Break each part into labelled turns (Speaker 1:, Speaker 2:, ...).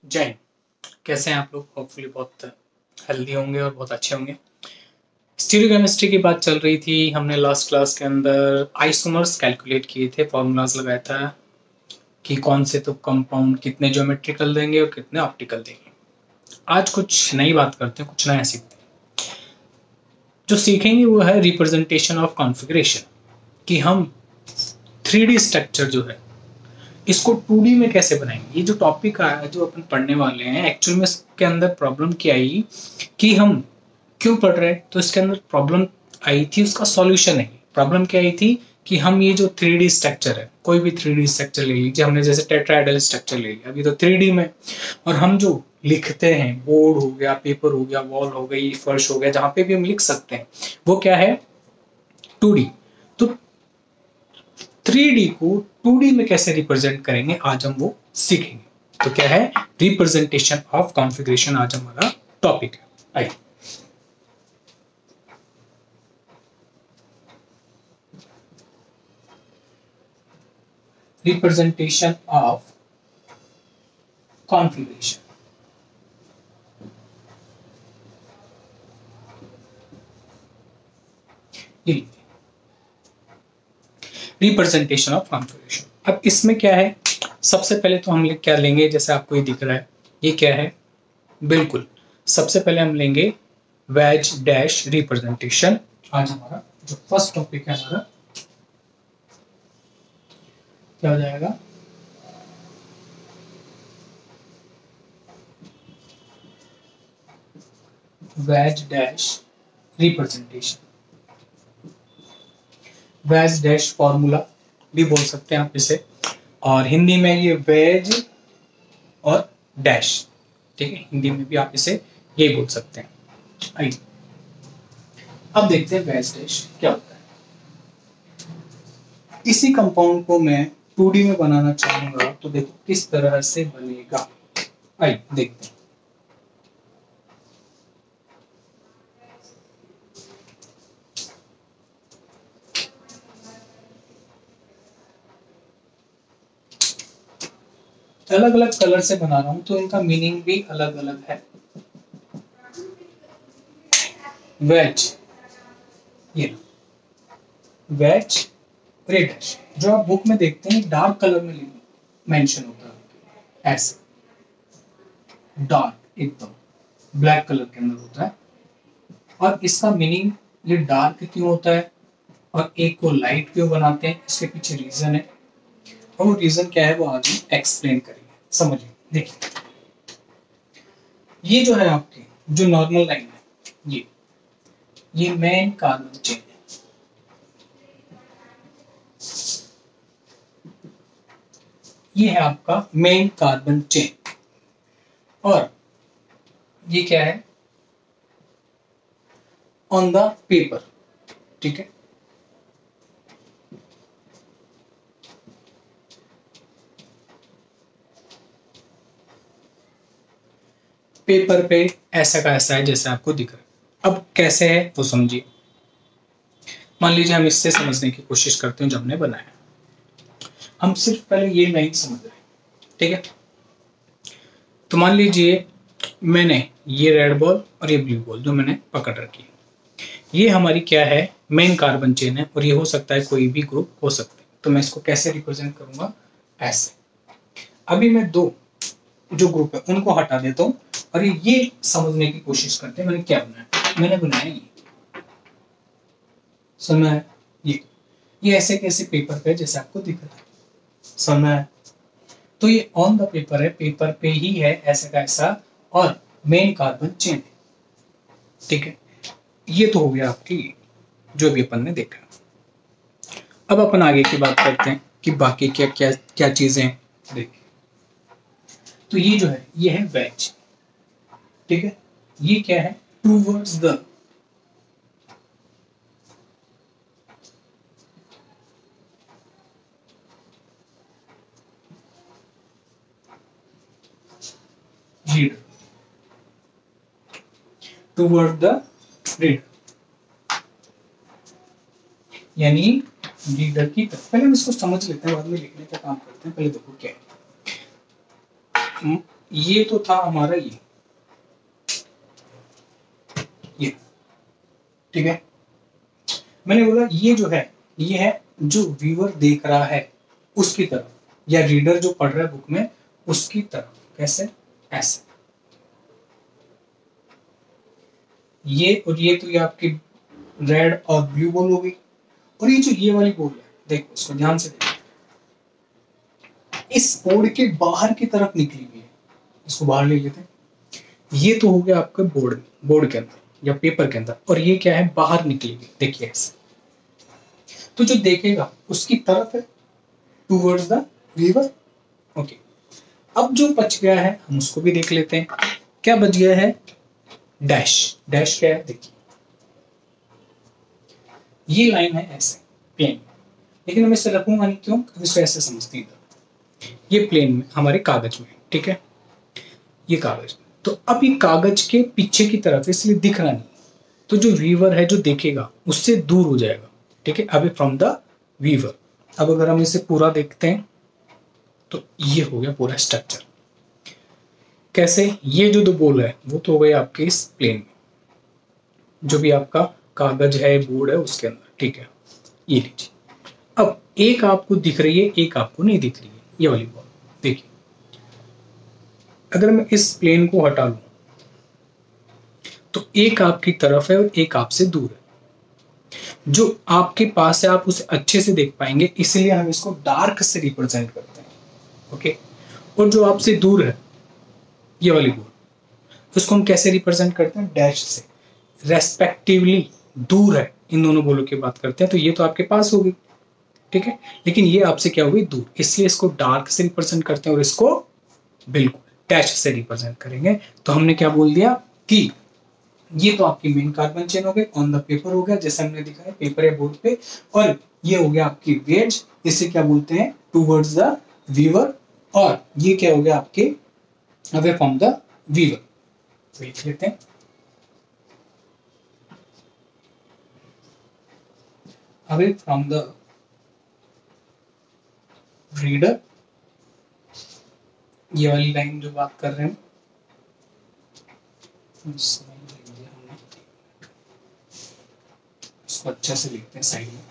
Speaker 1: जय हिंद। कैसे हैं आप लोग? होपफुली बहुत हेल्दी होंगे और बहुत अच्छे होंगे। स्टीरियोकेमिस्ट्री की बात चल रही थी। हमने लास्ट क्लास के अंदर आइसोमर्स कैलकुलेट किए थे, फॉर्मूलाज लगाया था कि कौन से तो कंपाउंड कितने ज्योमेट्रिकल देंगे और कितने ऑप्टिकल देंगे। आज कुछ नई बात करते हैं, कुछ नया सीखते हैं। जो सीखेंगे वो है रिप्रेजेंटेशन ऑफ कॉन्फ़िगरेशन, कि हम 3D स्ट्रक्चर जो है इसको 2D में कैसे बनाएंगे। ये जो टॉपिक आया जो अपन पढ़ने वाले हैं, एक्चुअल में इसके अंदर प्रॉब्लम क्या आई कि हम क्यों पढ़ रहे हैं, तो इसके अंदर प्रॉब्लम आई थी, उसका सॉल्यूशन है। प्रॉब्लम क्या आई थी कि हम ये जो 3D स्ट्रक्चर है, कोई भी 3D स्ट्रक्चर ले लीजिए, हमने जैसे टेट्राहेड्रल स्ट्रक्चर ले लिया, अभी तो 3D में, और हम जो लिखते हैं, बोर्ड हो गया, पेपर हो गया, वॉल हो गई, फर्श हो गया, जहां पे भी हम लिख सकते हैं, वो क्या है? 2D। तो 3D को 2D में कैसे रिप्रेजेंट करेंगे, आज हम वो सीखेंगे। तो क्या है? रिप्रेजेंटेशन ऑफ कॉन्फ़िगरेशन आज हमारा टॉपिक है। आइए, representation of configuration. Representation of configuration. अब इसमें क्या है, सबसे पहले तो हम क्या लेंगे, जैसे आपको ये दिख रहा है, ये क्या है? बिल्कुल, सबसे पहले हम लेंगे वेज डैश रिप्रेजेंटेशन। आज हमारा जो फर्स्ट टॉपिक है, हमारा क्या हो जाएगा? Veg dash representation. Veg dash formula भी बोल सकते हैं आप इसे, और हिंदी में ये वेज और डैश, ठीक है, हिंदी में भी आप इसे ये बोल सकते हैं। आइए अब देखते हैं वेज डैश क्या होता है। इसी कंपाउंड को मैं 2D में बनाना चाहूंगा, तो देखो किस तरह से बनेगा। आइए देखते हैं। अलग अलग कलर से बना रहा हूं, तो इनका मीनिंग भी अलग अलग है। वेज, ये वेज रेड, जो आप बुक में देखते हैं डार्क कलर में मेंशन होता है, ऐसे डार्क एकदम ब्लैक कलर के अंदर होता है। और इसका मीनिंग ये डार्क क्यों होता है और एक को लाइट क्यों बनाते हैं, इसके पीछे रीजन है, और वो रीजन क्या है वो आगे एक्सप्लेन करेंगे। समझिए, देखिए ये जो है आपकी जो नॉर्मल लाइन है, ये मेन कार्बन चेन है। ये है आपका मेन कार्बन चेन, और ये क्या है? ऑन द पेपर, ठीक है। पेपर पे ऐसा का ऐसा है जैसे आपको दिख रहा है। अब कैसे है वो समझिए। मान लीजिए हम इससे समझने की कोशिश करते हैं, जो हमने बनाया, हम सिर्फ पहले ये लाइन समझ रहे हैं, ठीक है। तो मान लीजिए मैंने ये रेड बॉल और ये ब्लू बॉल जो मैंने पकड़ रखी है, ये हमारी क्या है? मेन कार्बन चेन है, और ये हो सकता है कोई भी ग्रुप हो सकता है। तो मैं इसको कैसे रिप्रेजेंट करूंगा? ऐसे। अभी मैं दो जो ग्रुप है उनको हटा देता हूं, और ये समझने की कोशिश करते हैं मैंने क्या बनाया। मैंने बनाया ये, सुना है? ये ऐसे कैसे पेपर पे जैसे आपको दिख रहा है, सुना है? तो ये ऑन द पेपर है, पेपर पे ही है ऐसा का ऐसा, और मेन कार्बन चेन है, ठीक है। ये तो हो गया आपकी जो भी अपन ने देखा। अब अपन आगे की बात करते हैं कि बाकी क्या क्या क्या चीजें देखिए। तो ये जो है ये है वेज, ठीक है। ये क्या है? Towards the, reader, toward the reader, यानी रीडर की तरफ। पहले हम इसको समझ लेते हैं, बाद में लिखने का काम करते हैं। पहले देखो क्या है, ये तो था हमारा ये ठीक है। मैंने बोला ये जो है ये है जो व्यूअर देख रहा है उसकी तरफ, या रीडर जो पढ़ रहा है बुक में उसकी तरफ। कैसे? ऐसे। ये और ये तो ये आपकी रेड और ब्लू बॉल हो गई, और ये जो ये वाली बॉल है देखो इसको ध्यान से देखो, इस बोर्ड के बाहर की तरफ निकली हुई है। इसको बाहर ले लेते हैं। ये तो हो गया आपका बोर्ड के अंदर या पेपर के अंदर, और ये क्या है? बाहर निकली हुई। देखिए ऐसे। तो जो देखेगा उसकी तरफ है, टूवर्ड्स द व्यूअर। ओके, अब जो बच गया है हम उसको भी देख लेते हैं। क्या बच गया है? डैश। डैश क्या है? देखिए ये लाइन है ऐसे प्लेन, लेकिन मैं इसे रखूंगा नहीं। क्यों? इसको ऐसे समझते हैं। ये प्लेन में हमारे कागज में, ठीक है, ये कागज। तो अब ये कागज के पीछे की तरफ इसलिए दिख रहा नहीं, तो जो व्यूअर है जो देखेगा उससे दूर हो जाएगा। ठीक है, अभी फ्रॉम द व्यूअर। अब अगर हम इसे पूरा देखते हैं तो ये हो गया पूरा स्ट्रक्चर। कैसे? ये जो दो बोल है वो तो हो गए आपके इस प्लेन में, जो भी आपका कागज है बोर्ड है उसके अंदर। ठीक है, ये लीजिए। अब एक आपको दिख रही है, एक आपको नहीं दिख रही है, ये वाली बॉल। देखिए अगर मैं इस प्लेन को हटा लूं तो एक आपकी तरफ है और एक आपसे दूर है। जो आपके पास है आप उसे अच्छे से देख पाएंगे, इसलिए हम इसको डार्क से रिप्रेजेंट करते हैं। ओके, और जो आपसे दूर है ये वाली बॉल, उसको हम कैसे रिप्रेजेंट करते हैं? डैश से। रेस्पेक्टिवली दूर है, इन दोनों बोलों की बात करते हैं। तो ये तो आपके पास होगी, ठीक है, लेकिन ये आपसे क्या होगी? दूर, इसलिए इसको डार्क से रिप्रेजेंट करते हैं और इसको बिल्कुल डैश से रिप्रेजेंट करेंगे। तो हमने क्या बोल दिया कि ये तो आपकी मेन कार्बन चेन हो गई, ऑन द पेपर हो गया जैसे हमने दिखाया पेपर या बोर्ड पे, और ये हो गया आपकी वेज, इसे क्या बोलते हैं? Towards the viewer. और ये क्या हो गया आपके अवे फ्रॉम द व्यूअर। लिख लेते हैं अवे फ्रॉम द रीडर। ये वाली लाइन जो बात कर रहे हैं इसको अच्छा से लिखते हैं साइड में,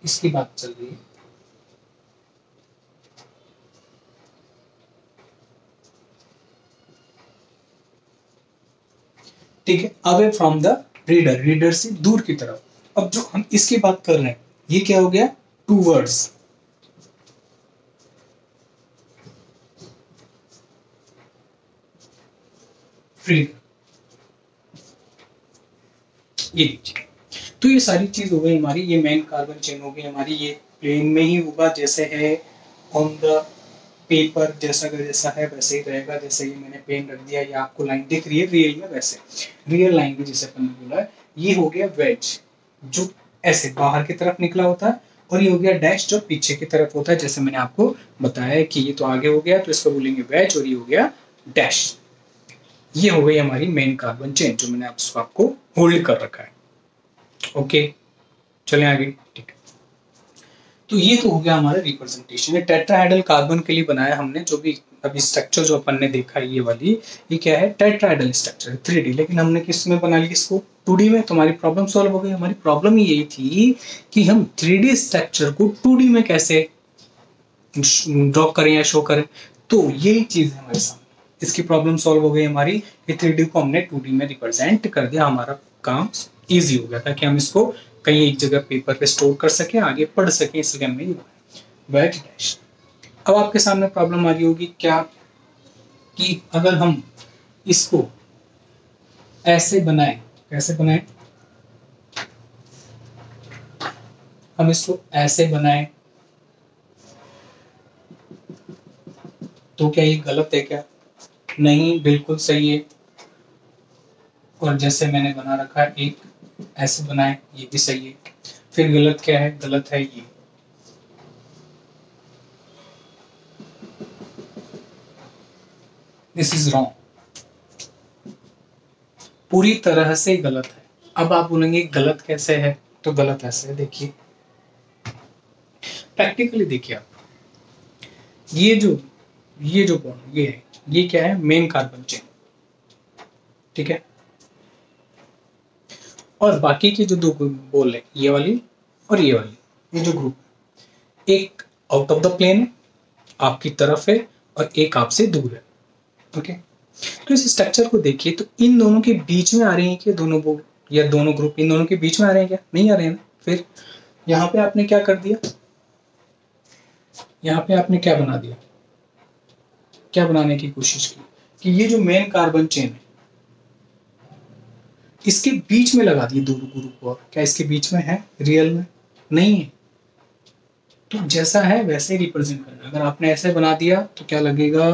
Speaker 1: इसकी बात चल रही है। ठीक है, away from the reader, reader से दूर की तरफ। अब जो हम इसकी बात कर रहे हैं ये क्या हो गया? टूवर्ड्स। रीडर, ये लीजिए। तो ये सारी चीज हो गई हमारी, ये मेन कार्बन चेन हो गई हमारी। ये प्लेन में ही होगा जैसे है ऑन द पेपर, जैसा का जैसा है वैसे ही रहेगा। जैसे ये मैंने पेन रख दिया, ये आपको लाइन दिख रही है रियल में, वैसे रियल लाइन भी जैसे अपन ने बोला है। ये हो गया वेज जो ऐसे बाहर की तरफ निकला होता है, और ये हो गया डैश जो पीछे की तरफ होता है। जैसे मैंने आपको बताया कि ये तो आगे हो गया तो इसको बोलेंगे वेज, और ये हो गया डैश। ये हो गई हमारी मेन कार्बन चेन जो मैंने आपको होल्ड कर रखा है। ओके, चलें आगे। ठीक है, तो ये तो हो गया हमारा रिप्रेजेंटेशन। ये टेट्राहेड्रल कार्बन के लिए बनाया हमने, जो भी अभी स्ट्रक्चर जो अपन ने देखा है ये वाली, ये क्या है? Tetrahedral structure 3D। लेकिन हमने किस में बना लिया इसको? 2D में। तो हमारी प्रॉब्लम सॉल्व हो गई। हमारी प्रॉब्लम यही थी कि हम 3D स्ट्रक्चर को 2D में कैसे ड्रॉ करें या शो करें। तो यही चीज है हमारे सामने, इसकी प्रॉब्लम सॉल्व हो गई हमारी कि 3D को हमने 2D में रिप्रेजेंट कर दिया। हमारा काम इजी हो गया था कि हम इसको कहीं एक जगह पेपर पे स्टोर कर सके, आगे पढ़ सके, इसलिए हमने वेज डैश। अब आपके सामने प्रॉब्लम आ रही होगी क्या कि अगर हम इसको ऐसे बनाएं, कैसे बनाएं? हम इसको ऐसे बनाएं तो क्या ये गलत है क्या? नहीं, बिल्कुल सही है। और जैसे मैंने बना रखा है एक ऐसे बनाए, ये भी सही है। फिर गलत क्या है? गलत है ये। दिस इज रॉन्ग, पूरी तरह से गलत है। अब आप बोलेंगे गलत कैसे है? तो गलत ऐसे है, देखिए प्रैक्टिकली देखिए आप, ये जो ये जो बॉन्ड ये है, ये क्या है, मेन कार्बन चेन, ठीक है। और बाकी की जो दो बोल है, ये वाली और ये वाली, ये जो ग्रुप, एक आउट ऑफ द प्लेन आपकी तरफ है और एक आपसे दूर है, ओके। तो इस स्ट्रक्चर को देखिए, तो इन दोनों के बीच में आ रहे हैं कि दोनों बोल या दोनों ग्रुप इन दोनों के बीच में आ रहे हैं क्या, नहीं आ रहे हैं ना। फिर यहाँ पे आपने क्या कर दिया, यहाँ पे आपने क्या बना दिया, क्या बनाने की कोशिश की कि ये जो मेन कार्बन चेन है इसके बीच में लगा दिए दोनों ग्रुप। और क्या इसके बीच में है, रियल में नहीं है। तो जैसा है वैसे रिप्रेजेंट करना। अगर आपने ऐसे बना दिया तो क्या लगेगा,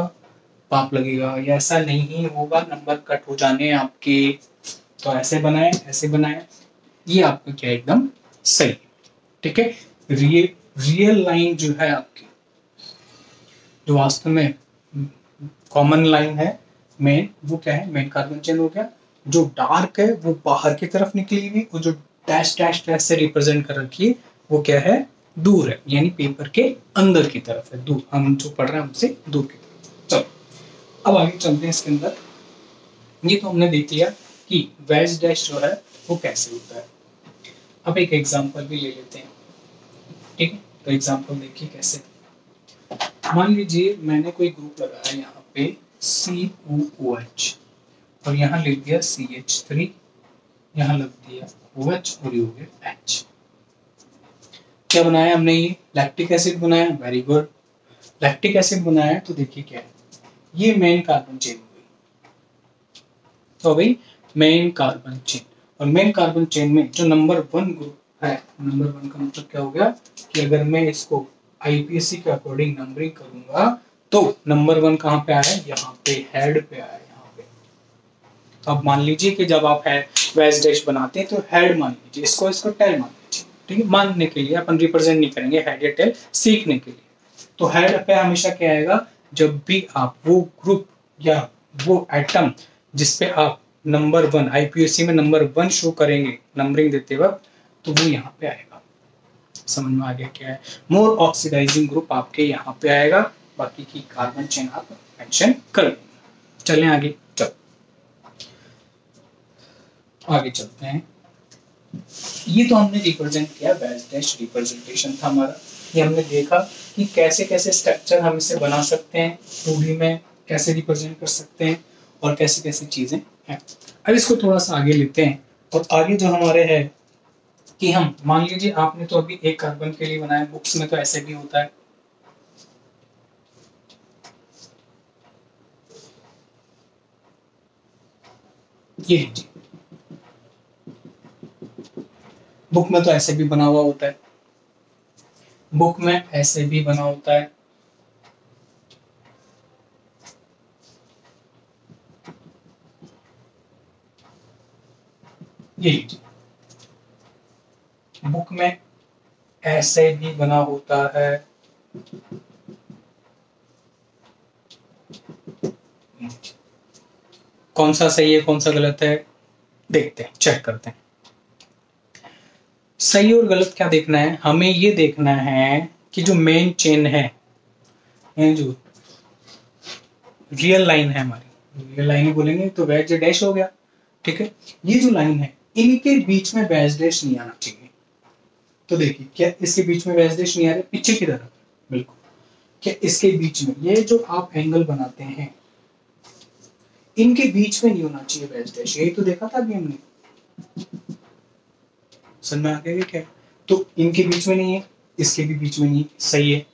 Speaker 1: पाप लगेगा, या ऐसा नहीं होगा, नंबर कट हो जाने आपके। तो ऐसे बनाए, ऐसे बनाए, ये आपका क्या एकदम सही, ठीक है। रियल लाइन जो है आपकी, जो वास्तव में कॉमन लाइन है मेन, वो क्या है, मेन कार्बन चेन हो गया। जो डार्क है वो बाहर की तरफ निकली हुई, और जो डैश डैश डैश से रिप्रेजेंट कर रखी है वो क्या है, दूर है, यानी पेपर के अंदर की तरफ है, दूर, हम जो पढ़ रहे हैं हमसे दूर की तरफ। चलो अब आगे चलते हैं इसके अंदर। ये तो हमने देख लिया कि वेज डैश जो है वो कैसे होता है। अब एक एग्जांपल भी ले लेते हैं, ठीक है। तो एग्जांपल देखिए कैसे। मान लीजिए मैंने कोई ग्रुप लगाया यहाँ पे COOH और यहाँ लिख दिया CH3, यहाँ लग दिया OH और ये हो गया H। क्या बनाया हमने, ये लैक्टिक एसिड बनाया, वेरी गुड। लैक्टिक एसिड बनाया तो देखिए क्या है, ये मेन कार्बन चेन हो गई। तो भाई मेन कार्बन चेन, और मेन कार्बन चेन में जो नंबर 1 ग्रुप है, नंबर 1 का मतलब क्या हो गया कि अगर मैं इसको IPC के अकॉर्डिंग नंबरिंग करूंगा तो नंबर 1 कहाँ पे आया, यहाँ पे हेड पे आया, यहाँ पे। तो अब मान लीजिए कि जब आप वेज डैश बनाते हैं तो हेड मान लीजिए, इसको इसको टेल मान लीजिए, ठीक है। मानने के लिए अपन रिप्रेजेंट नहीं करेंगे हेड या टेल, सीखने के लिए। तो हेड पे हमेशा क्या आएगा, जब भी आप वो ग्रुप या वो एटम जिसपे आप नंबर 1 IPC में नंबर 1 शो करेंगे नंबरिंग देते वक्त, तो वो यहाँ पे आएगा। समझ में आ गया क्या है, मोर ऑक्सीडाइजिंग ग्रुप आपके यहाँ पे आएगा, बाकी की कार्बन चेन आप मेंशन कर लेंगे। चलें आगे, चलो आगे चलते हैं। ये तो हमने रिप्रेजेंट किया, वेज डैश रिप्रेजेंटेशन था हमारा। ये हमने देखा कि कैसे कैसे स्ट्रक्चर हम इसे बना सकते हैं, 2D में कैसे रिप्रेजेंट कर सकते हैं, और कैसे कैसे चीजें हैं। अब इसको थोड़ा सा आगे लेते हैं, और आगे जो हमारे है कि हम मान लीजिए आपने तो अभी एक कार्बन के लिए बनाया, बुक्स में तो ऐसे भी होता है, ये लीजिए, बुक में तो ऐसे भी बना हुआ होता है, बुक में ऐसे भी बना होता है, ये लीजिए, बुक में ऐसे भी बना होता है, कौन सा सही है कौन सा गलत है देखते हैं, चेक करते हैं। सही और गलत क्या देखना है, हमें ये देखना है कि जो मेन चेन है, जो रियल लाइन है हमारी, रियल लाइन बोलेंगे तो वेज डैश हो गया, ठीक है। ये जो लाइन है इनके बीच में वेज डैश नहीं आना चाहिए। तो देखिए क्या इसके बीच में वेज डैश नहीं आ रहा, पीछे की तरफ, बिल्कुल। क्या इसके बीच में ये जो आप एंगल बनाते हैं इनके बीच में नहीं होना चाहिए वेज डैश, यही तो देखा था अभी हमने, समझ में आ गया क्या। तो इनके बीच में नहीं है, इसके भी बीच में नहीं है, सही है।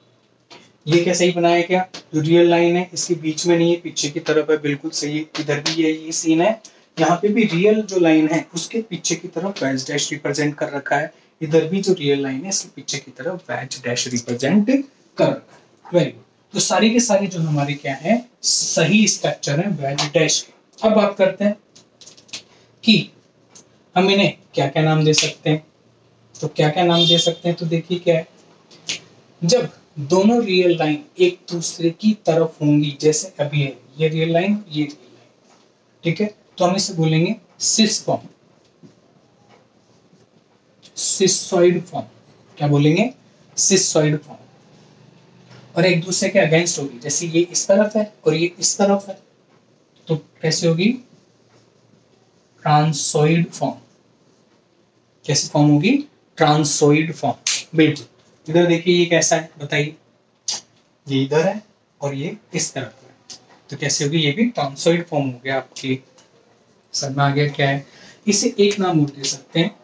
Speaker 1: ये क्या सही बनाया क्या, जो रियल लाइन है इसके बीच में नहीं है, पीछे की तरफ है, बिल्कुल सही है। इधर भी ये सीन है, यहाँ पे भी रियल जो लाइन है उसके पीछे की तरफ वेज डैश रिप्रेजेंट कर रखा है, इधर भी जो रियल लाइन है इसके पीछे की तरफ वेज डैश रिप्रेजेंट कर रखा है। Very good. तो सारी के सारी जो हमारे क्या है सही स्ट्रक्चर है वेज डैश के। अब बात करते हैं कि हम इन्हें क्या क्या नाम दे सकते हैं। तो क्या क्या नाम दे सकते हैं, तो देखिए क्या है, जब दोनों रियल लाइन एक दूसरे की तरफ होंगी, जैसे अभी है ये रियल लाइन ये रियल लाइन, ठीक है, तो हम इसे बोलेंगे सिस फॉर्म, सिसॉइड फॉर्म। क्या बोलेंगे, सिसॉइड फॉर्म। और एक दूसरे के अगेंस्ट होगी, जैसे ये इस तरफ है और ये इस तरफ है, तो कैसे होगी? ट्रांसोइड फॉर्म। कैसी फॉर्म होगी? ट्रांसोइड फॉर्म। बिल्कुल। इधर देखिए ये कैसा है बताइए, ये इधर है और ये इस तरफ है, तो कैसे होगी? ये भी ट्रांसोइड फॉर्म हो गया आपकी। समझ में आ गया क्या है? इसे एक नाम और दे सकते हैं,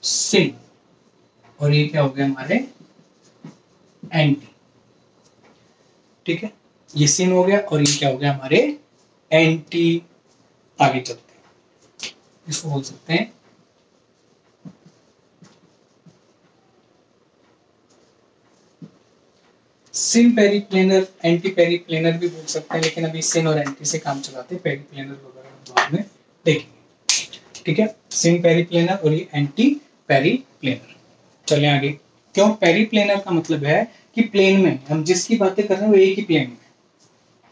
Speaker 1: सिन, और ये क्या हो गया हमारे? एंटी। ठीक है, ये सिन हो गया और ये क्या हो गया हमारे? एंटी। आगे चलते हैं, इसको बोल सकते हैं सिन पेरिप्लेनर, एंटी पेरिप्लेनर भी बोल सकते हैं, लेकिन अभी सिन और एंटी से काम चलाते हैं, पेरिप्लेनर वगैरह बाद में देखेंगे। ठीक है, सिन पेरिप्लेनर और ये एंटी पेरिप्लेनर। चलें आगे। क्यों? पेरिप्लेनर का मतलब है कि प्लेन में, हम जिसकी बातें कर रहे हैं वो एक ही प्लेन में,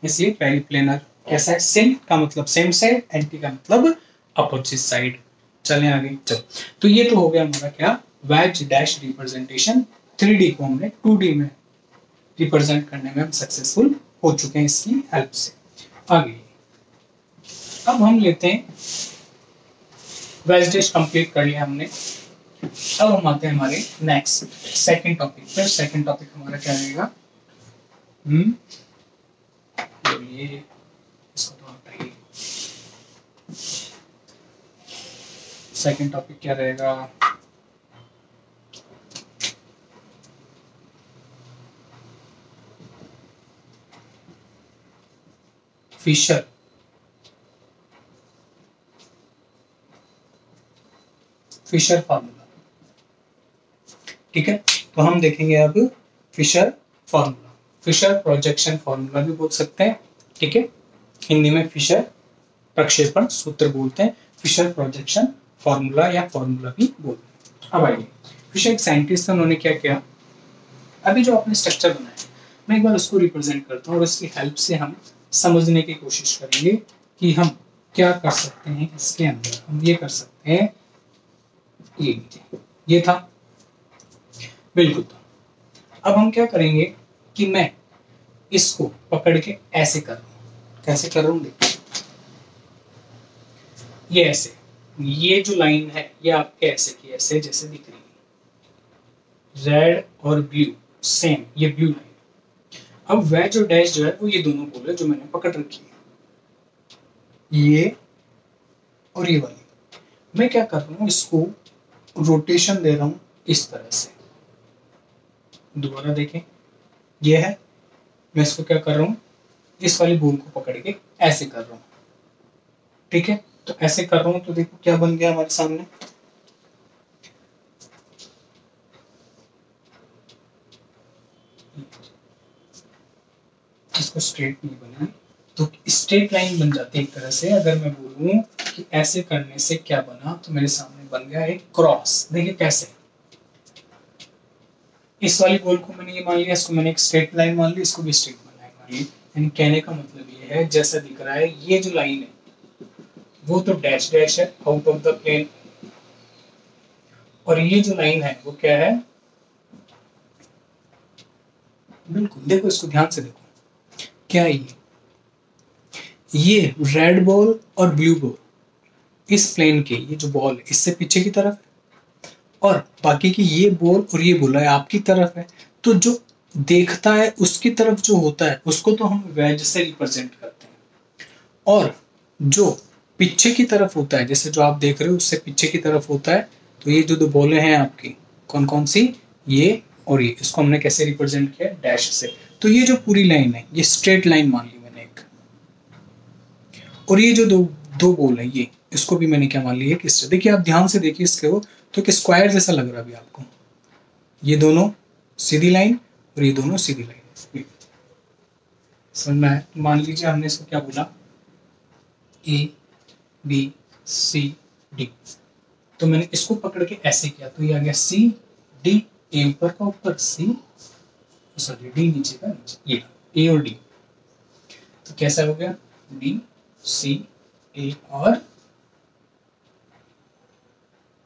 Speaker 1: इसलिए पेरिप्लेनर। कैसा है? सिन का मतलब सेम साइड, एंटी का मतलब अपोजिट साइड। चलें आगे। चलो, तो ये तो हो गया हमारा क्या? Veg dash representation. 3D को हमने 2D में रिप्रेजेंट करने में हम सक्सेसफुल हो चुके हैं इसकी हेल्प से। आगे अब हम लेते हैं, वेज डैश कंप्लीट कर लिया हमने। अब हम आते हैं हमारे नेक्स्ट सेकंड टॉपिक पर। सेकंड टॉपिक हमारा क्या रहेगा? तो ये इसको तो हटाइए। सेकंड टॉपिक क्या रहेगा? Fisher formula. ठीक है, तो हम देखेंगे अब Fisher formula. Fisher projection formula भी बोल सकते हैं। ठीक है, हिंदी में फिशर प्रक्षेपण सूत्र बोलते हैं, फिशर प्रोजेक्शन फार्मूला या फार्मूला भी बोलते हैं। अब आइए, फिशर एक साइंटिस्ट है, उन्होंने क्या किया? अभी जो आपने स्ट्रक्चर बनाया, मैं एक बार उसको रिप्रेजेंट करता हूँ और इसकी हेल्प से हम समझने की कोशिश करेंगे कि हम क्या कर सकते हैं इसके अंदर। हम ये कर सकते हैं, ये था बिल्कुल। तो अब हम क्या करेंगे कि मैं इसको पकड़ के ऐसे कर रहा हूं। कैसे कर रहा हूं? देखिए, ये ऐसे, ये जो लाइन है ये आपके ऐसे की ऐसे जैसे दिख रही है, रेड और ब्लू सेम, ये ब्लू लाइन। अब वेज और डैश जो है वो ये दोनों पोल है जो मैंने पकड़ रखी है, ये और ये वाली। मैं क्या कर रहा हूँ, इसको रोटेशन दे रहा हूं इस तरह से। दोबारा देखें, ये है, मैं इसको क्या कर रहा हूँ, इस वाली बॉल को पकड़ के ऐसे कर रहा हूँ। ठीक है, तो ऐसे कर रहा हूँ तो देखो क्या बन गया हमारे सामने। इसको स्ट्रेट नहीं बना, तो स्ट्रेट लाइन बन जाती है एक तरह से। अगर मैं बोलूं कि ऐसे करने से क्या बना, तो मेरे सामने बन गया एक क्रॉस। देखिए कैसे, इस वाली बॉल को मैंने ये मान लिया, इसको मैंने एक स्ट्रेट लाइन मान ली, इसको भी स्ट्रेट लाइन मान ली। यानी कहने का मतलब ये है, जैसा दिख रहा है ये जो लाइन है वो तो डैश डैश है आउट ऑफ द प्लेन, और ये जो लाइन है वो क्या है? बिल्कुल, देखो इसको ध्यान से देखो, क्या है ये रेड बॉल और ब्लू बॉल इस प्लेन के, ये जो बॉल है इससे पीछे की तरफ है, और बाकी की ये बॉल और ये बॉल है आपकी तरफ है। तो जो देखता है उसकी तरफ जो होता है उसको तो हम वेज से रिप्रेजेंट करते हैं, और जो पीछे की तरफ होता है, जैसे जो आप देख रहे हो उससे पीछे की तरफ होता है, तो ये जो दो बॉलें हैं आपकी कौन कौन सी, ये और ये, इसको हमने कैसे रिप्रेजेंट किया? डैश से। तो ये जो पूरी लाइन है ये स्ट्रेट लाइन मान ली मैंने एक, और ये जो दो दो बॉल है ये, इसको भी मैंने क्या मान लिया कि इससे। देखिए आप ध्यान से देखिए इसके वो, तो एक स्क्वायर जैसा लग रहा है अभी आपको, ये दोनों सीधी लाइन और ये दोनों सीधी लाइन। समझ में आया? मान लीजिए हमने इसको क्या बोला, ए बी सी डी, तो मैंने इसको पकड़ के ऐसे किया तो ये आ गया सी डी, ए ऊपर का ऊपर, सी सॉरी डी नीचे का नीचे, ये ए और डी। तो कैसा हो गया? डी सी ए और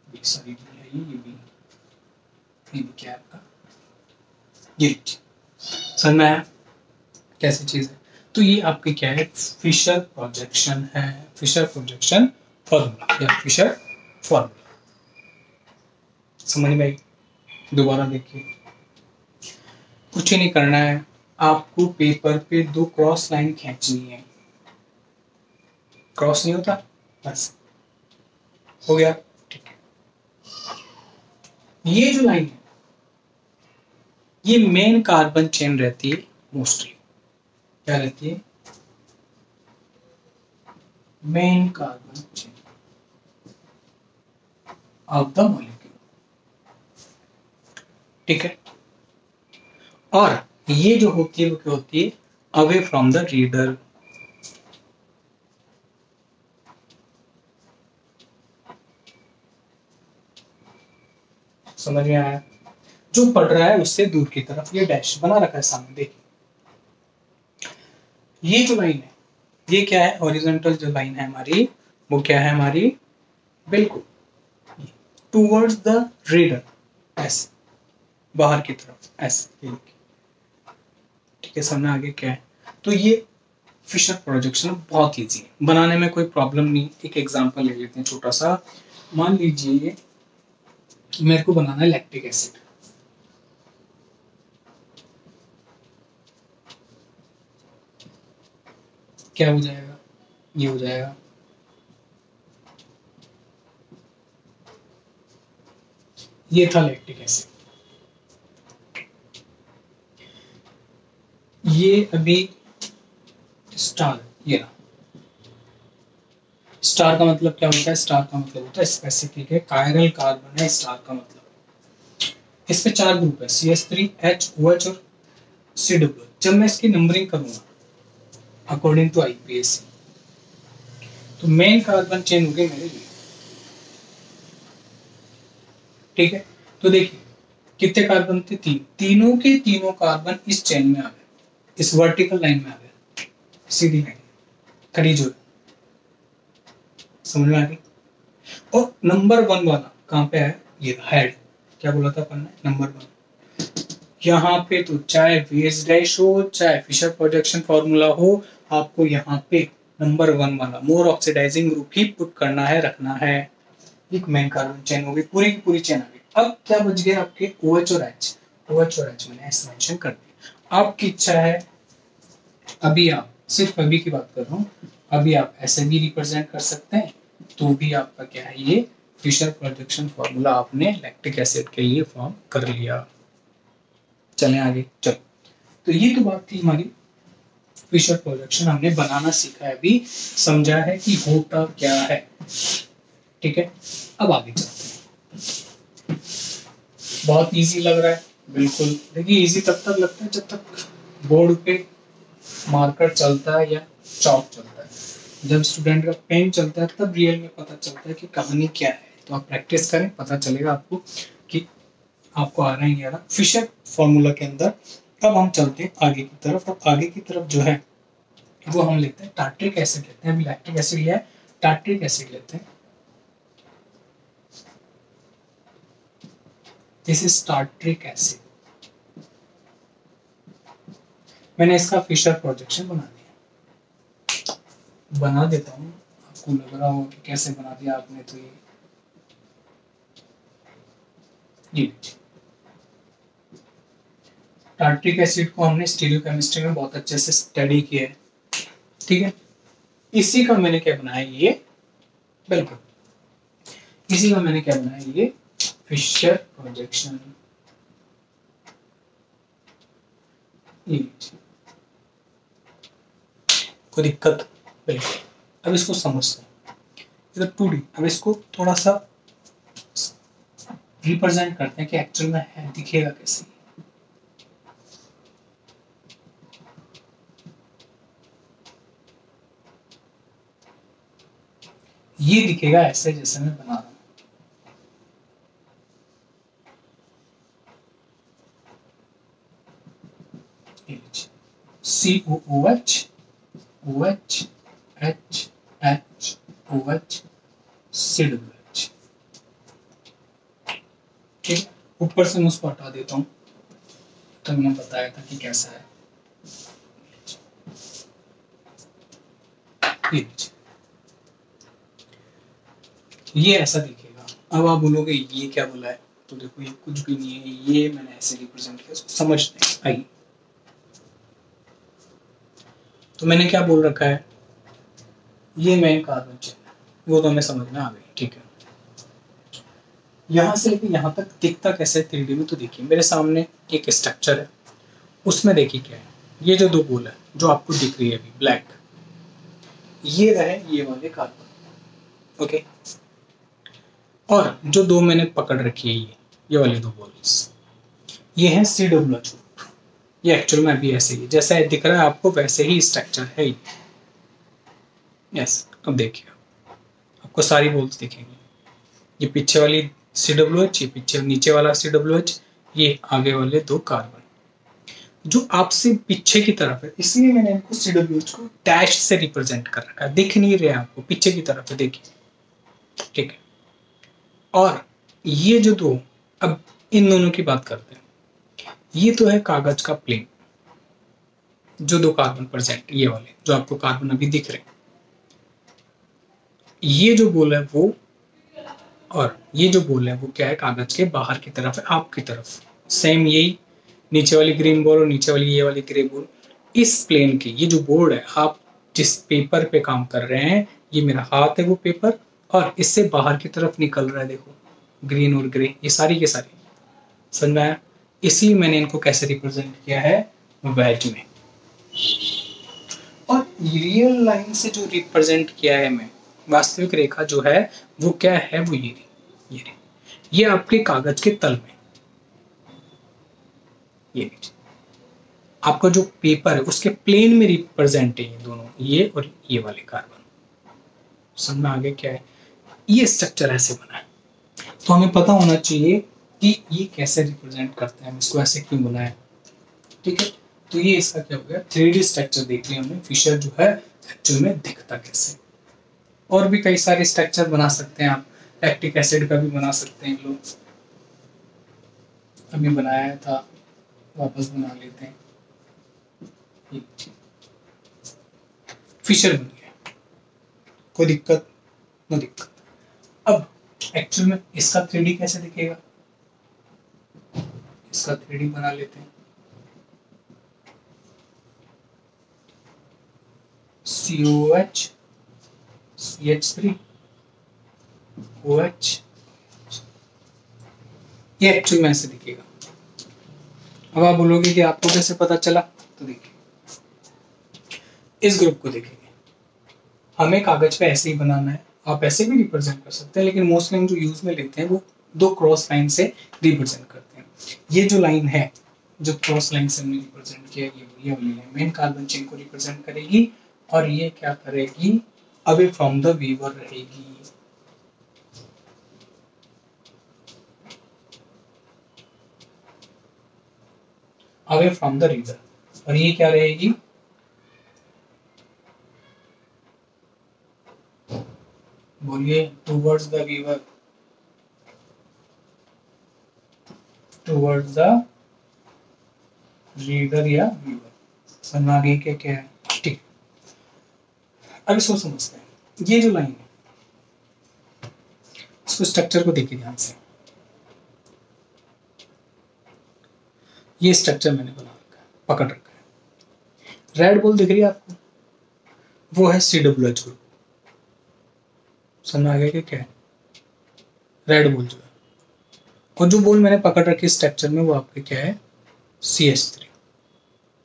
Speaker 1: बी, सॉरी डी है ये बी, ये भी क्या है आपका ये समझ में आया कैसी चीज है? तो ये आपकी क्या है, फिशर प्रोजेक्शन है, फिशर प्रोजेक्शन फॉर्मूला या फिशर फॉर्मूला। समझ में आई? दोबारा देखिए, कुछ नहीं करना है, आपको पेपर पे 2 क्रॉस लाइन खींचनी है। क्रॉस नहीं होता, बस हो गया। ठीक है, ये जो लाइन है ये मेन कार्बन चेन रहती है मोस्टली। क्या रहती है? Main carbon chain of the molecule. ठीक है, और ये जो होती है वो क्या होती है, अवे फ्रॉम द रीडर। समझ में आया? जो पढ़ रहा है उससे दूर की तरफ ये डैश बना रखा है सामने, देखिए ये जो लाइन है ये क्या है, हॉरिजॉन्टल जो लाइन है हमारी वो क्या है हमारी, बिल्कुल टूवर्ड्स द रीडर, ऐसे बाहर की तरफ ऐसे। ठीक है, सामने आगे क्या है, तो ये फिशर प्रोजेक्शन बहुत इजी है बनाने में, कोई प्रॉब्लम नहीं। एक एग्जांपल ले लेते हैं छोटा सा। मान लीजिए मेरे को बनाना है लैक्टिक एसिड, क्या हो जाएगा, ये हो जाएगा, ये था लैक्टिक एसिड। ये अभी स्टार, ये ना, स्टार का मतलब क्या होता है, स्टार का मतलब होता है स्पेसिफिक है, कायरल कार्बन है स्टार का मतलब। इस पे 4 ग्रुप है, CH3, H, OH और CW। जब मैं इसकी नंबरिंग करूंगा अकॉर्डिंग टू IPAC, तो मेन कार्बन चेन हो गई मेरे लिए। ठीक है, तो देखिए कितने कार्बन थे, 3, तीनों के तीनों कार्बन इस चेन में आ गए, इस वर्टिकल लाइन में आ गए, सीधी लाइन खड़ी जो है। समझ में आ गई? और नंबर 1 वाला कहाँ पे है, ये हेड। क्या बोला था अपन ने, नंबर 1। यहाँ पे तो चाहे वेज डैश हो चाहे फिशर प्रोजेक्शन फॉर्मूला हो, आपको यहाँ पे नंबर 1 वाला मोर ऑक्सीडाइजिंग ग्रुप ही पुट करना है, रखना है। एक मेन कार्बन चेन हो गई, पूरी की पूरी चेन आ गई। अब क्या बच गया आपके, OH और H। OH और H मैंने ऐसे मेंशन कर दिया। आपकी इच्छा है, अभी आप सिर्फ अभी की बात कर रहा हूँ, अभी आप ऐसे भी रिप्रेजेंट कर सकते हैं, तो भी आपका क्या है, ये फिशर प्रोजेक्शन फॉर्मूला आपने लैक्टिक एसिड के लिए फॉर्म कर लिया। चलें आगे, चलो। तो ये तो बात थी हमारी फिशर प्रोजेक्शन, हमने बनाना सीखा है, अभी समझा है कि होता क्या है। ठीक है, अब आगे चलते हैं। बहुत इजी लग रहा है, बिल्कुल। देखिए इजी तब तक लगता है जब तक बोर्ड पे मार्कर चलता है या चौक चलता है। जब स्टूडेंट का पेन चलता है तब रियल में पता चलता है कि कहानी क्या है। तो आप प्रैक्टिस करें, पता चलेगा आपको कि आपको आ रहा है नहीं आ रहा फिशर फॉर्मूला के अंदर। अब हम चलते हैं आगे की तरफ, और आगे की तरफ जो है वो हम लेते हैं टार्ट्रिक एसिड लेते हैं। अभी लैक्टिक एसिड लिया है, टार्ट्रिक एसिड लेते हैं। This is tartaric acid. मैंने इसका फिशर प्रोजेक्शन बना दिया, बना देता हूँ। आपको लग रहा होगा कि कैसे बना दिया आपने, तो ये टार्ट्रिक एसिड को हमने स्टीरियोकेमिस्ट्री में बहुत अच्छे से स्टडी किया है। ठीक है, इसी का मैंने क्या बनाया, ये बिल्कुल इसी का मैंने क्या बनाया, ये फिशर प्रोजेक्शन। कोई दिक्कत, बिल्कुल। अब इसको समझते हैं, इधर 2D। अब इसको थोड़ा सा रिप्रेजेंट करते हैं कि एक्चुअल में है, दिखेगा कैसे। ये दिखेगा ऐसे जैसे मैं बना रहा हूं। COOH OH H H OH COH। ठीक, ऊपर से मैं उसको हटा देता हूँ, तो मैंने बताया था कि कैसा है। ये ऐसा दिखेगा। अब आप बोलोगे ये क्या बोला है, तो देखो ये कुछ भी नहीं है, ये मैंने ऐसे रिप्रेजेंट किया, इसको समझते हैं। आइए, तो मैंने क्या बोल रखा है, ये मेन कार्बन चेन है, वो तो हमें समझ में आ गई, ठीक है। यहाँ से लेकर यहाँ तक दिखता कैसे 3D में, तो देखिए मेरे सामने एक स्ट्रक्चर है, उसमें देखिए क्या है, ये जो दो गोल है जो आपको दिख रही है अभी ब्लैक, ये रहे ये वाले कार्बन, ओके। और जो दो मैंने पकड़ रखी है ये वाले दो बॉल्स, ये है COH। ये एक्चुअल में अभी ऐसे ही जैसा दिख रहा है आपको वैसे ही स्ट्रक्चर है ये। यस, अब देखिए आपको सारी बॉल्स दिखेंगी, ये पीछे वाली COH, ये पीछे नीचे वाला COH, ये आगे वाले दो कार्बन जो आपसे पीछे की तरफ है, इसलिए मैंने इनको COH को डैश से रिप्रेजेंट कर रखा है। दिख नहीं रहे आपको, पीछे की तरफ है, देखिए, ठीक है। और ये जो दो, अब इन दोनों की बात करते हैं, ये तो है कागज का प्लेन, जो दो कार्बन प्रेजेंट, ये वाले जो आपको कार्बन अभी दिख रहे हैं, ये जो गोल है वो, और ये जो गोल है वो क्या है, कागज के बाहर की तरफ है, आपकी तरफ। सेम यही नीचे वाली ग्रीन बॉल और नीचे वाली ये वाली ग्रे बॉल, इस प्लेन की ये जो बोर्ड है, आप जिस पेपर पे काम कर रहे हैं, ये मेरा हाथ है वो पेपर, और इससे बाहर की तरफ निकल रहा है, देखो ग्रीन और ग्रे, ये सारी के सारी, समझ में आया। इसी मैंने इनको कैसे रिप्रेजेंट किया है, वेज में। और रियल लाइन से जो रिप्रेजेंट किया है मैं, वास्तविक रेखा जो है वो क्या है, वो ये आपके कागज के तल में, ये आपका जो पेपर है उसके प्लेन में रिप्रेजेंट है ये दोनों, ये और ये वाले कार्बन। समझ में आगे क्या है, ये स्ट्रक्चर ऐसे बना है, तो हमें पता होना चाहिए कि ये कैसे रिप्रेजेंट करते हैं, इसको ऐसे क्यों बनाया, ठीक है। तो ये इसका क्या हो गया, 3D स्ट्रक्चर देख लिया हमने, फिशर जो है एक्चुअल में दिखता कैसे। और भी कई सारे स्ट्रक्चर बना सकते हैं आप, लैक्टिक एसिड का भी बना सकते हैं लोग, अभी बनाया था, वापस बना लेते हैं, फिशर बन गया, कोई दिक्कत न दिक्कत। अब एक्चुअल में इसका 3D कैसे दिखेगा, इसका 3D बना लेते हैं। COH CH3 OH, ये एक्चुअल में ऐसे दिखेगा। अब आप बोलोगे कि आपको कैसे पता चला, तो देखिए इस ग्रुप को देखेंगे, हमें कागज पे ऐसे ही बनाना है, आप ऐसे भी रिप्रेजेंट कर सकते हैं, लेकिन मोस्ट लाइन जो यूज में लेते हैं वो दो क्रॉस लाइन से रिप्रेजेंट करते हैं। ये जो लाइन है, जो क्रॉस लाइन से हमने रिप्रेजेंट किया, ये वाली लाइन मेन कार्बन चेन को रिप्रेजेंट करेगी, और ये क्या करेगी, अवे फ्रॉम द वीवर रहेगी। अवे फ्रॉम द रीडर, और ये क्या रहेगी, बोलिए, towards the viewer, towards the reader या वीवर। समझ आ गई क्या है, ठीक। अब इसको समझते हैं, ये जो लाइन है, इसको स्ट्रक्चर को देखिए ध्यान से, ये स्ट्रक्चर मैंने बना रखा है, पकड़ रखा है। रेड बॉल दिख रही है आपको, वो है COH ग्रुप। समझ आ गया क्या है, रेड बॉल जो है, और जो बॉल मैंने पकड़ रखी स्ट्रक्चर में वो आपके क्या है, CH3।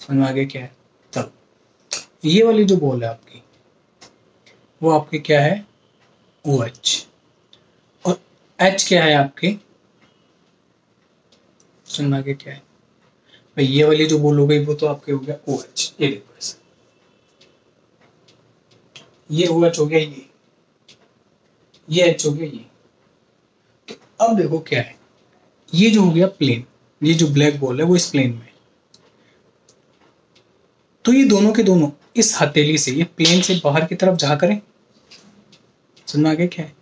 Speaker 1: समझ में आ गया क्या है। तब ये वाली जो बॉल है आपकी, वो आपके क्या है, OH, और H क्या है आपके, समझ में आ गया क्या है भाई, ये वाली जो बॉल हो गई वो तो आपके हो गया OH, ये देखो ऐसे, ये OH हो गया, ये H हो गया, ये। तो अब देखो क्या है, ये जो हो गया प्लेन, ये जो ब्लैक बॉल है वो इस प्लेन में, तो ये दोनों के दोनों इस हथेली से ये प्लेन से बाहर की तरफ जा करें, समझ आ गया क्या है।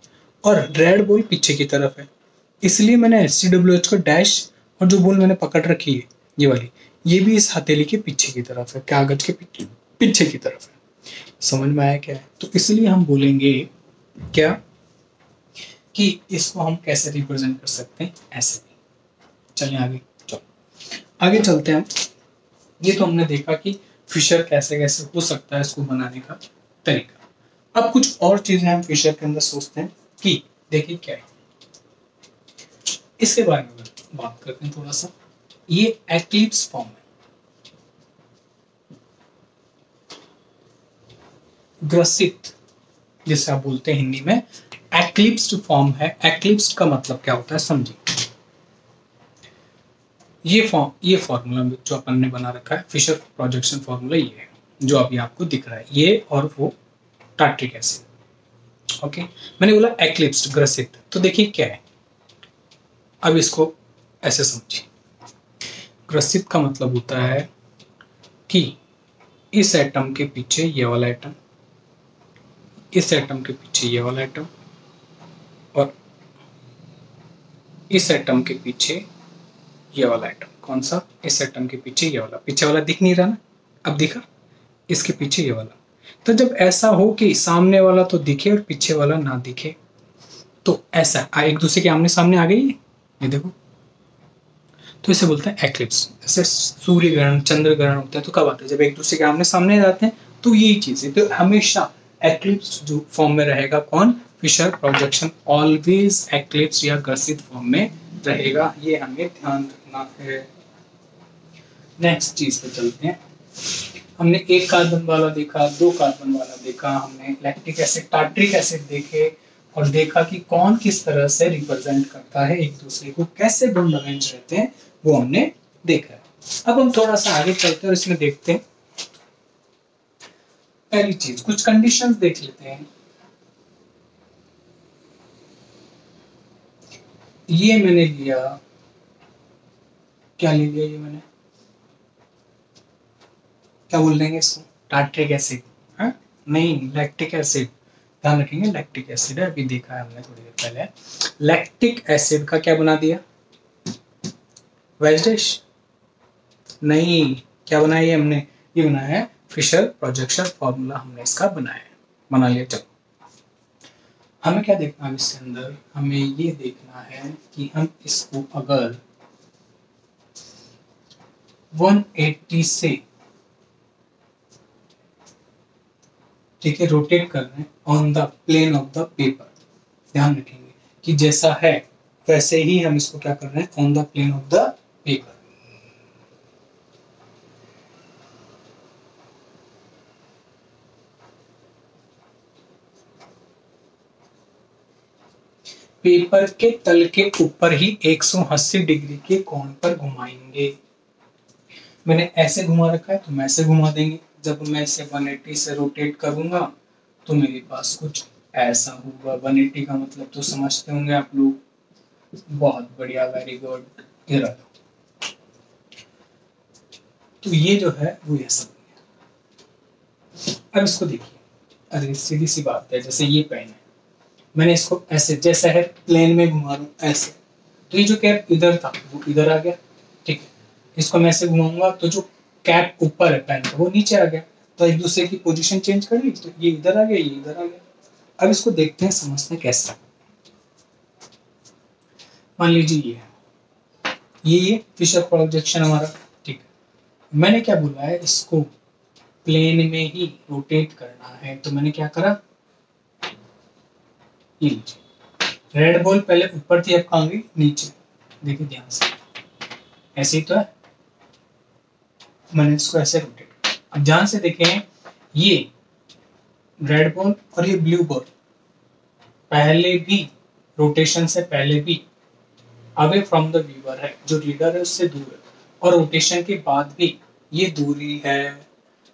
Speaker 1: और रेड बॉल पीछे की तरफ है, इसलिए मैंने COH को डैश, और जो बॉल मैंने पकड़ रखी है ये वाली, ये भी इस हथेली के पीछे की तरफ है, कागज के पीछे की तरफ है। समझ में आया क्या है? तो इसलिए हम बोलेंगे क्या कि इसको हम कैसे रिप्रेजेंट कर सकते हैं, ऐसे भी। चलिए आगे चलो, आगे चलते हैं। ये तो हमने देखा कि फिशर कैसे कैसे हो सकता है इसको बनाने का तरीका। अब कुछ और चीजें हम फिशर के अंदर सोचते हैं कि देखिए क्या है, इसके बारे में बात करते हैं थोड़ा सा। ये एक्लिप्स फॉर्म है, ग्रसित जिसे आप बोलते हैं हिंदी में, एक्लिप्स्ड फॉर्म है। एक्लिप्स्ड का मतलब क्या होता है समझिए। ये फॉर्मूला जो अपन ने बना रखा है, फिशर प्रोजेक्शन फॉर्मूला, ये है जो अभी आपको दिख रहा है, ये और वो टार्ट्रिक एसिड। ओके, मैंने बोला एक्लिप्स्ड, ग्रसित, तो देखिए क्या है। अब इसको ऐसे समझिए, ग्रसित का मतलब होता है कि इस एटम के पीछे ये वाला एटम, इस एटम के पीछे ये वाला एटम, और इस एटम के पीछे ये वाला एटम। कौन सा? इस एटम के पीछे ये वाला। पीछे वाला दिख नहीं रहा ना, अब दिखा? इसके पीछे ये वाला। तो जब ऐसा हो कि सामने वाला तो दिखे और पीछे वाला ना दिखे, तो ऐसा एक दूसरे के आमने सामने आ गई, ये देखो, तो इसे बोलते हैं एक्लिप्स। जैसे सूर्य ग्रहण, चंद्र ग्रहण होता है तो कब आता है? जब एक दूसरे के आमने सामने जाते हैं, तो यही चीज है। तो हमेशा एक्लिप्स जो फॉर्म में रहेगा, कौन? फिशर प्रोजेक्शन ऑलवेज एक्लिप्स या ग्रसित फॉर्म में रहेगा, ये हमें ध्यान रखना है। नेक्स्ट चीज पे चलते हैं। हमने एक कार्बन वाला देखा, दो कार्बन वाला देखा, हमने लैक्टिक एसिड, टार्ट्रिक एसिड देखे, और देखा कि कौन किस तरह से रिप्रेजेंट करता है एक दूसरे को, कैसे बॉन्ड अरेंज रहते हैं, वो हमने देखा है। अब हम थोड़ा सा आगे चलते हैं और इसमें देखते हैं। पहली चीज, कुछ कंडीशंस देख लेते हैं। ये मैंने लिया, क्या ले लिया? ये मैंने क्या बोल देंगे इसको? टार्ट्रिक एसिड, नहीं, लैक्टिक एसिड। ध्यान रखेंगे, लैक्टिक एसिड है, अभी देखा है हमने थोड़ी देर पहले। लैक्टिक एसिड का क्या बना दिया? Wedge dash? नहीं, क्या बनाया ये हमने? ये बनाया है फिशर प्रोजेक्शन फॉर्मूला, हमने इसका बना लिया। चलो, हमें क्या देखना है इसके अंदर? हमें ये देखना है कि हम इसको अगर 180 से, ठीक है, रोटेट कर रहे हैं on the plane of the paper. ध्यान रखेंगे कि जैसा है वैसे ही हम इसको क्या कर रहे हैं, on the plane of the paper. Paper के तल के ऊपर ही 180 डिग्री के कोण पर घुमाएंगे। मैंने ऐसे घुमा रखा है तो मैं ऐसे घुमा देंगे। जब मैं इसे 180 से रोटेट करूंगा तो मेरे पास कुछ ऐसा होगा। 180 का मतलब तो समझते होंगे आप लोग। बहुत बढ़िया, वेरी गुड। ये रहा। तो ये जो है वो ऐसा बन गया। अब इसको देखिए, अरे सीधी सी बात है, जैसे ये पेन है, मैंने इसको ऐसे, जैसा है प्लेन में घुमा रहा हूँ ऐसे, तो ये जो कैप इधर था वो इधर आ गया, ठीक है। इसको मैं ऐसे घुमाऊंगा तो जो कैप ऊपर है पेन का वो नीचे आ गया, तो एक दूसरे की पोजीशन चेंज कर ली, तो ये इधर आ गया, ये इधर आ गया। अब इसको देखते हैं, समझते हैं कैसे। मान लीजिए ये फिशर प्रोजेक्शन हमारा, ठीक है। मैंने क्या बोला है, इसको प्लेन में ही रोटेट करना है, तो मैंने क्या करा, ये लीजिए, रेड बॉल पहले ऊपर थी, अब कहाँ गई, नीचे। देखिए ध्यान से, ऐसे ही तो है। मैंने इसको ऐसे रोटेट किया। अब ध्यान से देखें, ये रेड बॉल और ये ब्लू बॉल पहले भी, रोटेशन से पहले भी अवे फ्रॉम द व्यूअर है, जो रीडर है उससे दूर है, और रोटेशन के बाद भी ये दूरी है,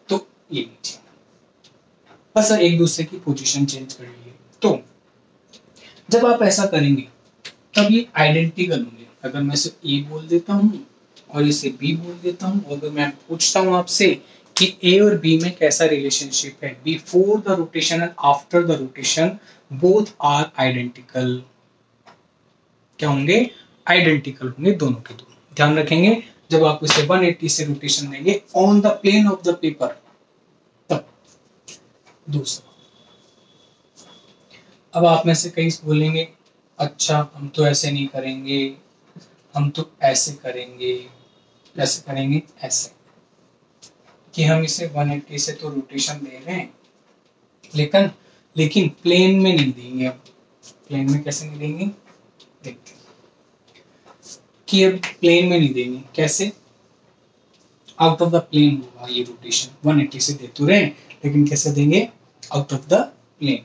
Speaker 1: तो ये लीजिए, बस एक दूसरे की पोजीशन चेंज कर लीजिए। तो जब आप ऐसा करेंगे तब ये आइडेंटिकल होंगे। अगर मैं इसे ए बोल देता हूँ और इसे बी बोल देता हूँ, अगर मैं पूछता हूँ आपसे कि ए और बी में कैसा रिलेशनशिप है, before the rotation and after the rotation both are identical. क्या होंगे? आइडेंटिकल होंगे, दोनों के दोनों। ध्यान रखेंगे, जब आप इसे 180 से रोटेशन देंगे on the plane of the paper, तब। दूसरा, अब आप में से कई बोलेंगे अच्छा हम तो ऐसे नहीं करेंगे, हम तो ऐसे करेंगे। कैसे करेंगे? ऐसे कि हम इसे 180 से तो रोटेशन दे रहे हैं, लेकिन प्लेन में नहीं देंगे। अब प्लेन में कैसे नहीं देंगे? देखते कि अब प्लेन में नहीं देंगे। कैसे? आउट ऑफ द प्लेन होगा ये रोटेशन। 180 से दे तो रहे हैं, लेकिन कैसे देंगे? Out of the plane.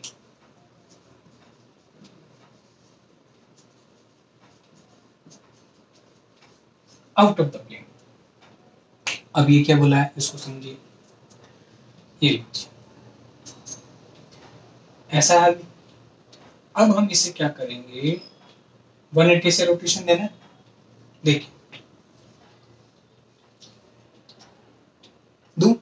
Speaker 1: Out of the plane. अब ये क्या बोला है, इसको समझिए। ये लीजिए, ऐसा है। अब हम इसे क्या करेंगे? 180 से रोटेशन देना है। देखिए, दो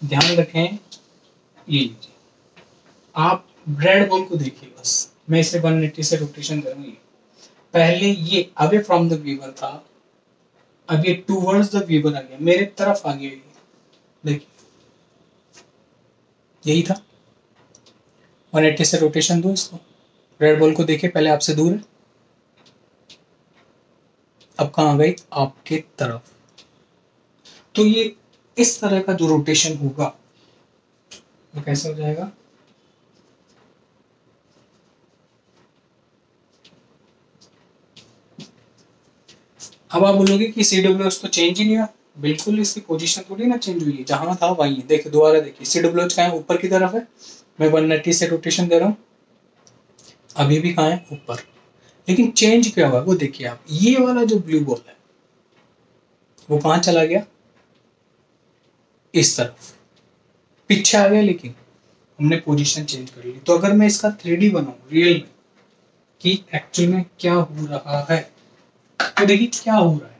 Speaker 1: ध्यान रखें, ये लीजिए, आप रेड बॉल को देखिए बस। मैं इसे 180 से रोटेशन करूंगी। पहले ये अवे फ्रॉम द व्यूअर था, अब ये टूवर्ड्स द व्यूअर आ गया, मेरे तरफ आ गया। ये देखिए, यही था। 180 से रोटेशन दो इसको। रेड बॉल को देखिए, पहले आपसे दूर है, अब कहाँ आ गई? आपके तरफ। तो ये इस तरह का जो रोटेशन होगा वो कैसे हो जाएगा? अब आप बोलोगे कि CWH तो चेंज ही नहीं हुआ। बिल्कुल, इसकी पोजीशन थोड़ी ना चेंज हुई है, जहां था वहीं है। देखिए, दोबारा देखिए, CWH कहाँ है? ऊपर की तरफ है। मैं 180 से रोटेशन दे रहा हूँ, अभी भी कहाँ है? ऊपर। लेकिन चेंज क्या हुआ वो देखिए आप। ये वाला जो ब्लू बॉल है वो कहाँ चला गया? इस तरफ पीछे आ गया, लेकिन हमने पोजीशन चेंज कर ली। तो अगर मैं इसका 3D बनाऊं रियल में कि एक्चुअल में क्या हो रहा है, तो देखिए क्या हो रहा है।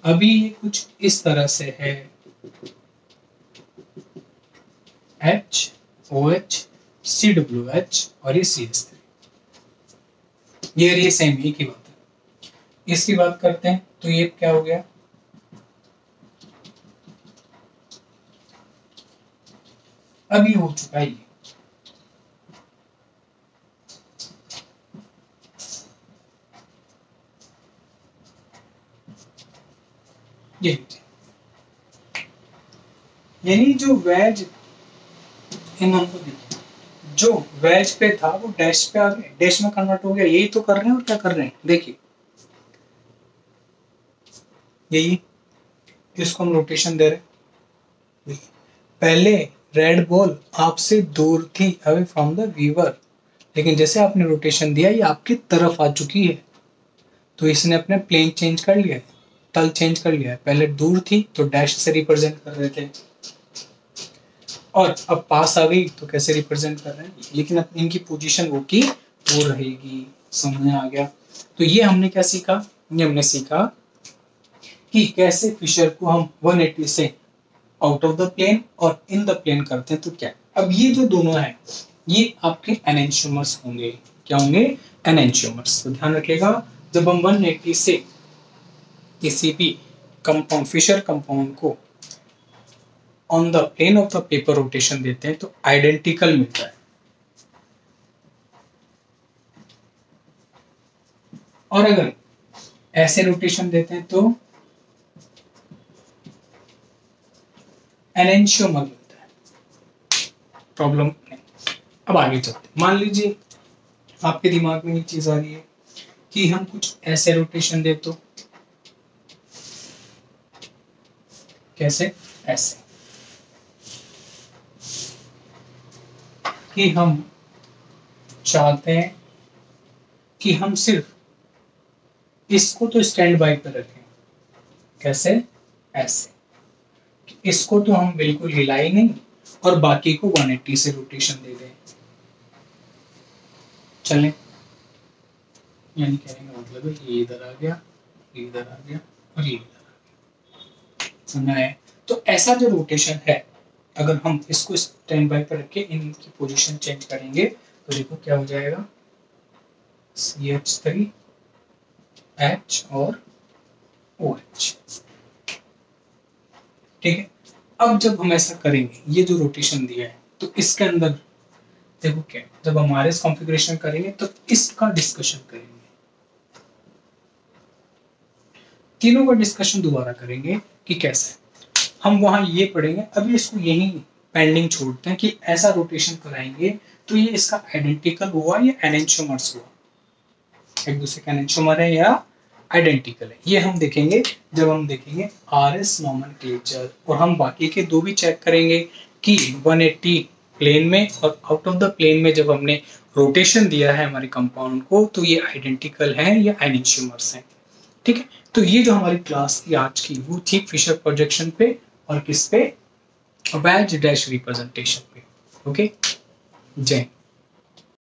Speaker 1: अभी ये कुछ इस तरह से है, HOH CWH और ये CS3। ये सेम एक ही बात है। इसकी बात करते हैं तो ये क्या हो गया? अभी हो चुका है ये। यानी जो वेज, इन हमको देखिए, जो वेज पे था वो डैश पे आ गया, डैश में कन्वर्ट हो गया। यही तो कर रहे हैं। और क्या कर रहे हैं? देखिए, यही, इसको हम रोटेशन दे रहे हैं। पहले रेड बॉल आपसे दूर थी, अवे फ्रॉम द व्यूअर, लेकिन जैसे आपने रोटेशन दिया ये आपकी तरफ आ चुकी है, तो इसने अपने प्लेन चेंज कर लिया है, तल चेंज कर लिया है। पहले दूर थी तो डैश से रिप्रेजेंट कर रहे थे, और अब पास आ गई तो कैसे रिप्रेजेंट कर रहे हैं, लेकिन अब इनकी पोजीशन वो की वो रहेगी। समझ में आ गया? तो ये हमने क्या सीखा? ये हमने सीखा कि कैसे फिशर को हम 180 से आउट ऑफ द प्लेन और इन द प्लेन करते हैं। तो क्या, अब ये जो दोनों हैं ये आपके एनेंशियोमर्स होंगे। क्या होंगे? एनेंशियोमर्स। तो ध्यान रखिएगा, जब हम 180 से किसी भी कंपाउंड, फिशर कंपाउंड को on the plane of the paper rotation देते हैं तो आइडेंटिकल मिलता है, और अगर ऐसे रोटेशन देते हैं तो एनेंशियोमर मिलता है। प्रॉब्लम नहीं। अब आगे चलते हैं। मान लीजिए आपके दिमाग में ये चीज आ रही है कि हम कुछ ऐसे रोटेशन दे तो कैसे? ऐसे कि हम चाहते हैं कि हम सिर्फ इसको तो स्टैंड बाय पर रखें। कैसे? ऐसे। इसको तो हम बिल्कुल हिलाई नहीं, और बाकी को 180 से रोटेशन दे दें। चलें, यानी कहने का मतलब है ये इधर आ गया, ये इधर आ गया और ये इधर आ गया। समझ आया? तो ऐसा जो रोटेशन है, अगर हम इसको स्टैंड बाय पर रख के इनकी पोजीशन चेंज करेंगे तो देखो क्या हो जाएगा, CH3 H और OH। ठीक है, अब जब हम ऐसा करेंगे, ये जो रोटेशन दिया है, तो इसके अंदर देखो क्या, जब हम RS कॉन्फ़िगरेशन करेंगे तो इसका डिस्कशन करेंगे, तीनों का डिस्कशन दोबारा करेंगे कि कैसे। हम वहां ये पढ़ेंगे, अभी इसको यही पेंडिंग छोड़ते हैं कि ऐसा रोटेशन कराएंगे तो ये इसका आइडेंटिकल हुआ या एनेंटियोमर्स हुआ, एक दूसरे का एनेंटियोमर है या आइडेंटिकल है, ये हम देखेंगे जब हम देखेंगे RS नोमेनक्लेचर। और हम बाकी के दो भी चेक करेंगे कि 180 प्लेन में और आउट ऑफ द प्लेन में जब हमने रोटेशन दिया है हमारे कंपाउंड को, तो ये आइडेंटिकल है या एनेंटियोमर्स हैं। ठीक है, तो ये जो हमारी क्लास थी आज की, वो थी फिशर प्रोजेक्शन पे और किस पे, वेज डैश रिप्रेजेंटेशन पे। ओके, जय।